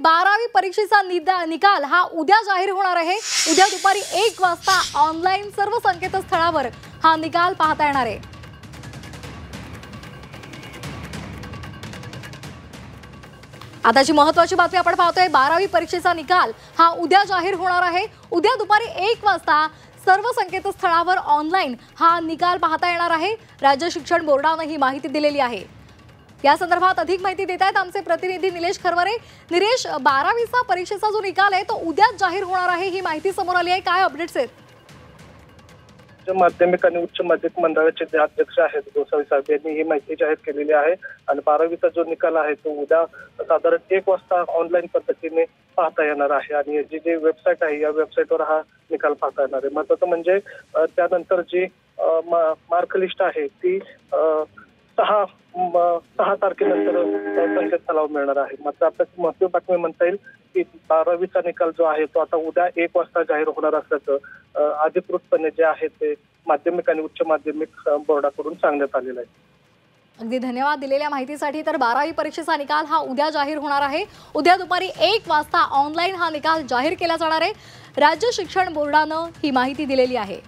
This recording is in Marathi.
12वी परीक्षेचा निकाल हा उद्या जाहीर होणार आहे। उद्या दुपारी 1 वाजता ऑनलाईन सर्व संकेतस्थळावर हा निकाल पाहता येणार आहे। आताची महत्त्वाची बातमी आपण पाहतोय। 12वी परीक्षेचा निकाल हा उद्या जाहीर होणार आहे। उद्या दुपारी 1 वाजता सर्व संकेतस्थळावर ऑनलाईन हा निकाल पाहता येणार आहे। राज्य शिक्षण बोर्डाने ही माहिती दिलेली आहे। या संदर्भात अधिक माहिती देत आहेत आमचे प्रतिनिधी निलेश खरवरे। निलेश, 12वीचा परीक्षेचा जो निकाल आहे तो उद्याच जाहीर होणार आहे, ही माहिती समोर आली आहे। काय अपडेट्स आहेत? माध्यमिक आणि उच्च माध्यमिक मंडळाचे जे अध्यक्ष आहेत गोसावी साहेब यांनी ही माहिती जाहीर केलेली आहे आणि 12वीचा जो निकाल आहे तो उद्या साधारण 1 वाजता ऑनलाईन पद्धतीने पाहता येणार आहे आणि याची जी वेबसाईट आहे या वेबसाईटवर हा निकाल पाहता येणार आहे। महत्त्वाचं म्हणजे त्यानंतर जी मार्क लिस्ट आहे ती 6 तारखेनंतर संकेतस्थळावर मिळणार आहे। मात्र आपल्याला महत्त्वाची बातमी म्हणता येईल की 12वीचा निकाल जो आहे तो आता उद्या 1 वाजता जाहीर होणार असल्याचं अधिकृतपणे जे आहे ते माध्यमिक आणि उच्च माध्यमिक बोर्डाकडून सांगण्यात आलेलं आहे। अगदी धन्यवाद दिलेल्या माहितीसाठी। तर 12वी परीक्षेचा निकाल हा उद्या जाहीर होणार आहे। उद्या दुपारी 1 वाजता ऑनलाईन हा निकाल जाहीर केला जाणार आहे। राज्य शिक्षण बोर्डाने ही माहिती दिलेली आहे।